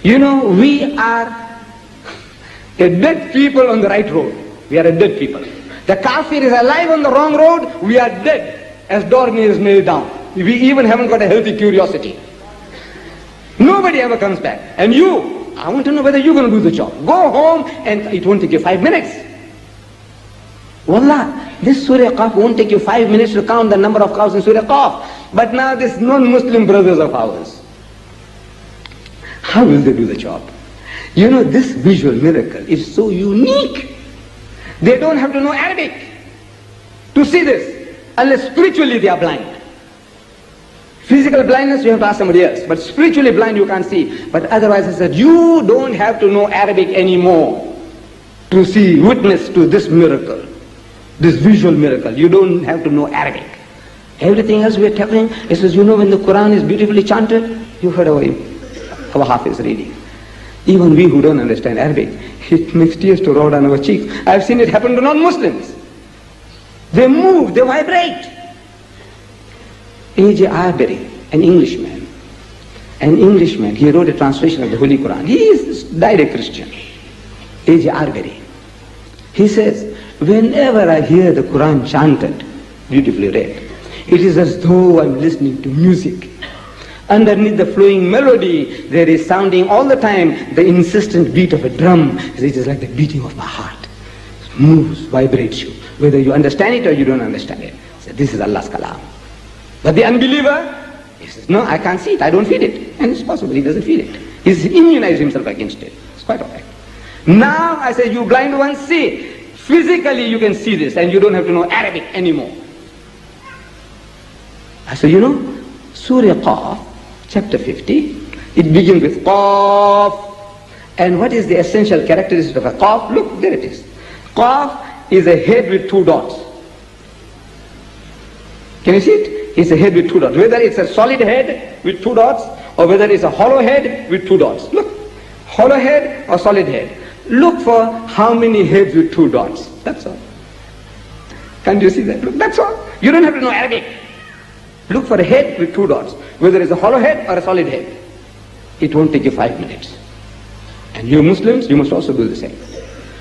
You know, we are a dead people on the right road. We are a dead people. The kafir is alive on the wrong road. We are dead as doornail is nailed down. We even haven't got a healthy curiosity. Nobody ever comes back. And you, I want to know whether you're going to do the job. Go home and it won't take you 5 minutes. Wallah, this Surah Qaf won't take you 5 minutes to count the number of cows in Surah Qaf. But now this non-Muslim brothers of ours, how will they do the job? You know, this visual miracle is so unique. They don't have to know Arabic to see this, unless spiritually they are blind. Physical blindness, you have to ask somebody else. But spiritually blind, you can't see. But otherwise, I said, you don't have to know Arabic anymore to see, witness to this miracle, this visual miracle. You don't have to know Arabic. Everything else we are telling, it says, you know, when the Quran is beautifully chanted, you heard our Hafiz reading. Even we who don't understand Arabic, it makes tears to roll down our cheeks. I've seen it happen to non-Muslims. They move, they vibrate. A.J. Arbery, an Englishman, he wrote a translation of the Holy Quran. He died a Christian. A.J. Arbery. He says, whenever I hear the Quran chanted, beautifully read, it is as though I'm listening to music. Underneath the flowing melody, there is sounding all the time the insistent beat of a drum. It is like the beating of my heart. It moves, vibrates you, whether you understand it or you don't understand it. So this is Allah's kalam. But the unbeliever, he says, no, I can't see it, I don't feel it. And it's possible, he doesn't feel it. He's immunized himself against it. It's quite all right. Now, I say, you blind ones, see. Physically, you can see this, and you don't have to know Arabic anymore. I say, you know, Surah Qaf, chapter 50, it begins with Qaf. And what is the essential characteristic of a Qaf? Look, there it is. Qaf is a head with 2 dots. Can you see it? It's a head with 2 dots. Whether it's a solid head with 2 dots, or whether it's a hollow head with 2 dots. Look, hollow head or solid head. Look for how many heads with 2 dots. That's all. Can't you see that? Look, that's all. You don't have to know Arabic. Look for a head with 2 dots. Whether it's a hollow head or a solid head. It won't take you 5 minutes. And you Muslims, you must also do the same.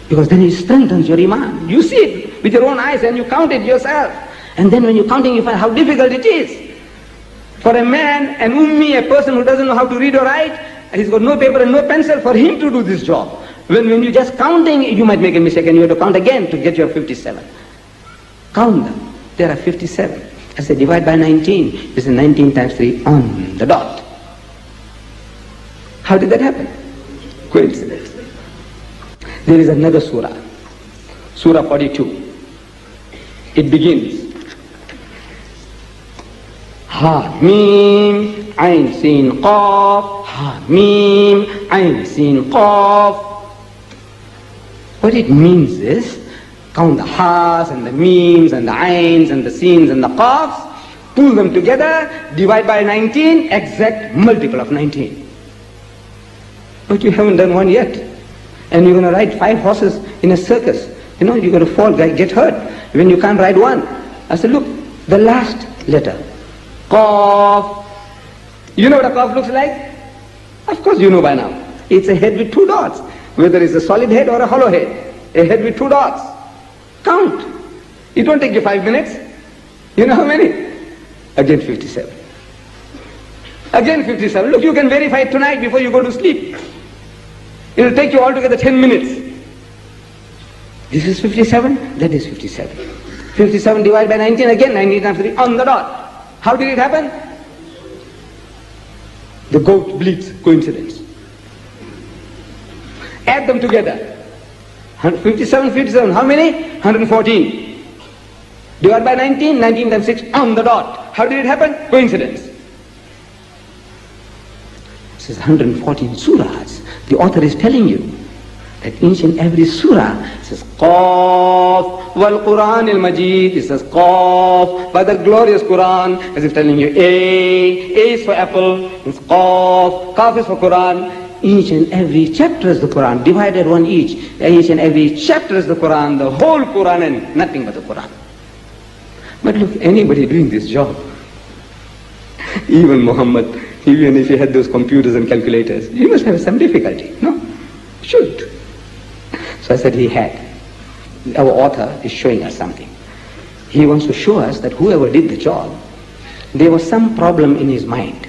Because then it strengthens your iman. You see it with your own eyes and you count it yourself. And then when you're counting, you find how difficult it is. For a man, an ummi, a person who doesn't know how to read or write, and he's got no paper and no pencil, for him to do this job. When you're just counting, you might make a mistake and you have to count again to get your 57. Count them. There are 57. I say divide by 19. This is 19 times 3 on the dot. How did that happen? Coincidence. There is another surah. Surah 42. It begins. Ha, Mim, Ain, Sin, Qaf. Ha, Mim, Ain, Sin, Qaf. What it means is, count the Ha's and the Meems and the Ains and the Sins and the Qafs, pull them together, divide by 19, exact multiple of 19. But you haven't done one yet. And you're going to ride 5 horses in a circus. You know, you're going to fall, get hurt when you can't ride one. I said, look, the last letter. Qaf. You know what a Qaf looks like? Of course you know by now. It's a head with 2 dots. Whether it's a solid head or a hollow head. A head with 2 dots. Count. It won't take you 5 minutes. You know how many? Again 57. Again 57. Look, you can verify it tonight before you go to sleep. It will take you altogether 10 minutes. This is 57, that is 57. 57 divided by 19, again 19 times 3, on the dot. How did it happen? The goat bleats, coincidence. Add them together. 57, 57, how many? 114. Divided by 19, 19 times 6, on the dot. How did it happen? Coincidence. This is 114 surahs. The author is telling you that each and every surah says Qaf wal Quran al Majid. It says Qaf by the glorious Quran, as if telling you A is for apple, it's Qaf, Qaf is for Quran. Each and every chapter is the Quran, divided one each. Each and every chapter is the Quran, the whole Quran and nothing but the Quran. But look, anybody doing this job, even Muhammad Even if he had those computers and calculators, he must have some difficulty, no? Should. So I said he had. Our author is showing us something. He wants to show us that whoever did the job, there was some problem in his mind.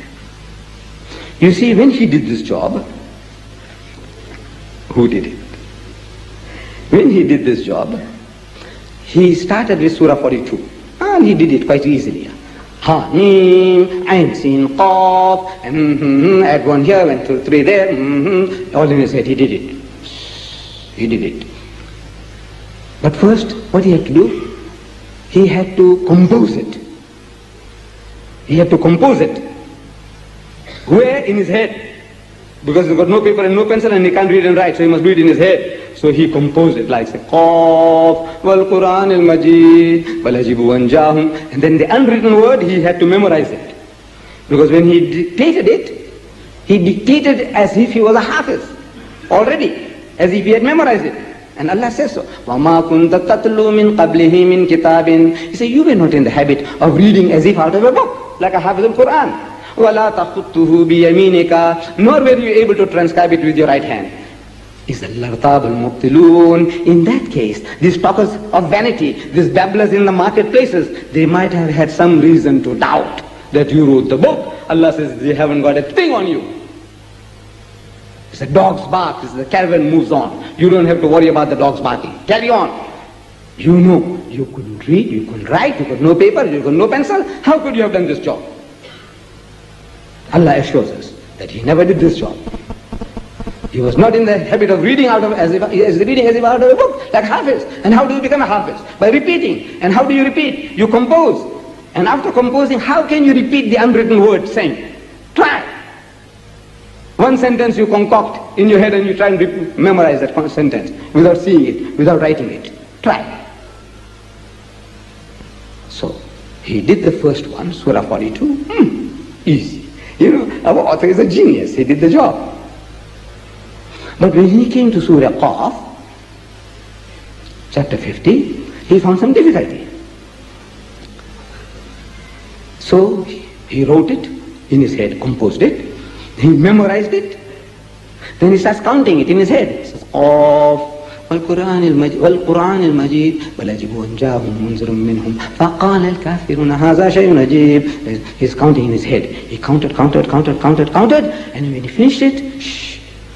You see, when he did this job, who did it? When he did this job, he started with Surah 42, and he did it quite easily. Ha, Mim, Ain, Sin, Qaf, add one here, 1, 2, 3 there, all in his head, he did it. He did it. But first, what he had to do? He had to compose it. He had to compose it. Where? In his head. Because he's got no paper and no pencil and he can't read and write, so he must do it in his head. So he composed it like, say, Qaf, wal Quran al-Majid, wal ajibu anjahum. And then the unwritten word, he had to memorize it. Because when he dictated it, he dictated as if he was a hafiz already, as if he had memorized it. And Allah says so. وَمَا كُنْتَ تَتْلُو مِنْ قَبْلِهِ مِنْ كِتَابٍ. He said, you were not in the habit of reading as if out of a book, like a hafiz al-Quran. وَلَا تَخُطُّهُ بِيَمِينِكَ. Nor were you able to transcribe it with your right hand. Is al-lartab al-mubtilun. In that case, these talkers of vanity, these babblers in the marketplaces, they might have had some reason to doubt that you wrote the book. Allah says, they haven't got a thing on you. It's a dog's bark, the caravan moves on. You don't have to worry about the dog's barking. Carry on. You know, you couldn't read, you couldn't write, you got no paper, you got no pencil. How could you have done this job? Allah assures us that he never did this job. He was not in the habit of reading out of as if out of a book, like Hafiz. And how do you become a Hafiz? By repeating. And how do you repeat? You compose. And after composing, how can you repeat the unwritten word saying? Try. One sentence you concoct in your head and you try and memorize that sentence without seeing it, without writing it. Try. So, he did the first one, Surah 42. Easy. You know, our author is a genius. He did the job. But when he came to Surah Qaf, chapter 50, he found some difficulty. So he wrote it in his head, composed it, he memorized it, then he starts counting it in his head. He says, Qaf, والقرآن المجيد بل أجبوا أن جاءهم منذر منهم فقال الكافرون هذا شيء عجيب. He's counting in his head. He counted, and when he finished it,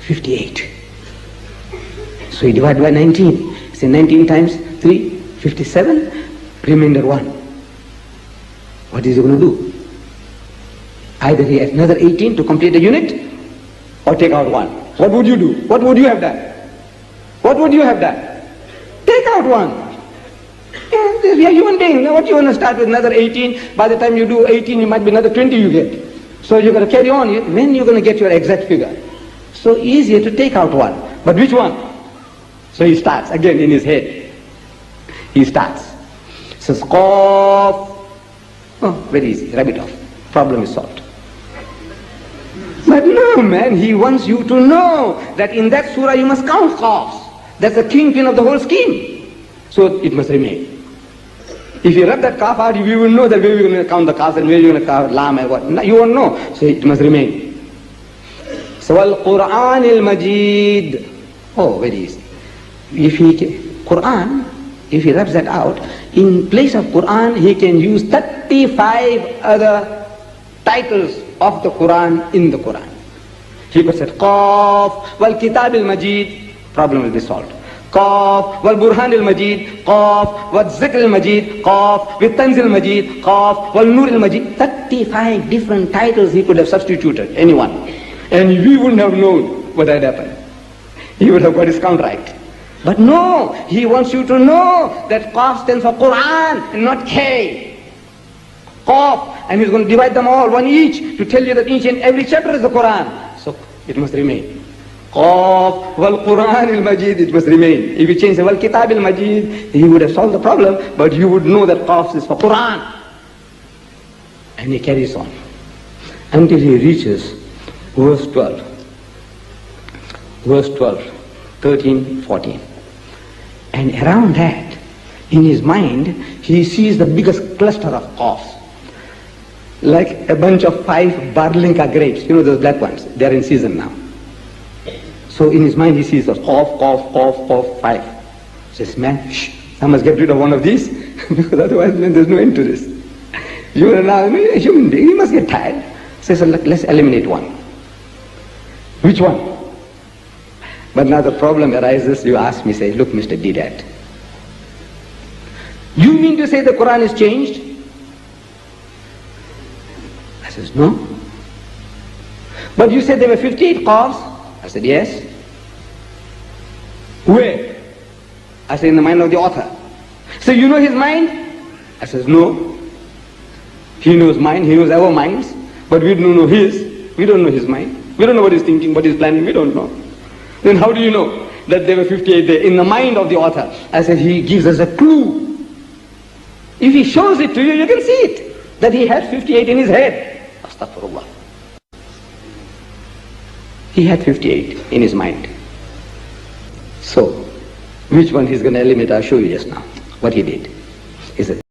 58. So he divided by 19. Say 19 times 3, 57, remainder 1. What is he going to do? Either he has another 18 to complete the unit, or take out 1. What would you do? What would you have done? What would you have done? Take out 1. Yeah, we are human beings. Now what you want to start with another 18? By the time you do 18, you might be another 20 you get. So you're going to carry on. When you're going to get your exact figure? So easier to take out 1. But which one? So he starts again in his head. He starts. Says, Qaf. Oh, very easy. Rub it off. Problem is solved. But no, man, he wants you to know that in that surah you must count Qafs. That's the kingpin of the whole scheme. So it must remain. If you rub that Qaf out, you will know that where you're going to count the Qafs and where you're going to count Lam and what. No, you won't know. So it must remain. So al-Quran al-Majid. Oh, very easy. If he rubs that out, in place of Quran, he can use 35 other titles of the Quran in the Quran. He could say, Qaf, wal Kitab al-Majid, problem will be solved. Qaf, wal Burhan al-Majid, Qaf, wal Zikr al-Majid, Qaf, with Tanzil al-Majid, Qaf, wal Nur al-Majid. 35 different titles he could have substituted, anyone. And we wouldn't have known what had happened. He would have got his count right. But no, he wants you to know that Qaf stands for Quran and not K. Qaf, and he's going to divide them all, 1 each, to tell you that each and every chapter is the Quran. So it must remain. Qaf, wal Quran al-Majid, it must remain. If you change the wal Kitab al-Majid, he would have solved the problem, but you would know that Qaf is for Quran. And he carries on until he reaches verse 12. Verse 12, 13, 14. And around that, in his mind, he sees the biggest cluster of Qafs. like a bunch of 5 Barlinka grapes, you know those black ones, they're in season now. So in his mind he sees those cough, cough, cough, cough, 5. He says, man, shh, I must get rid of one of these, because otherwise man, there's no end to this. You are now a human being, you must get tired. Says, so let's eliminate one. Which one? But now the problem arises, you ask me, say, look Mr. Deedat, you mean to say the Quran is changed? I says, no. But you said there were 58 qafs? I said, yes. Where? I said, in the mind of the author. So you know his mind? I says, no. He knows mine, he knows our minds, but we don't know his. We don't know his mind. We don't know what he's thinking, what he's planning, we don't know. Then how do you know that there were 58 there in the mind of the author? I said, he gives us a clue. If he shows it to you, you can see it, that he had 58 in his head. Astaghfirullah. He had 58 in his mind. So, which one he's going to eliminate, I'll show you just now, what he did. Is it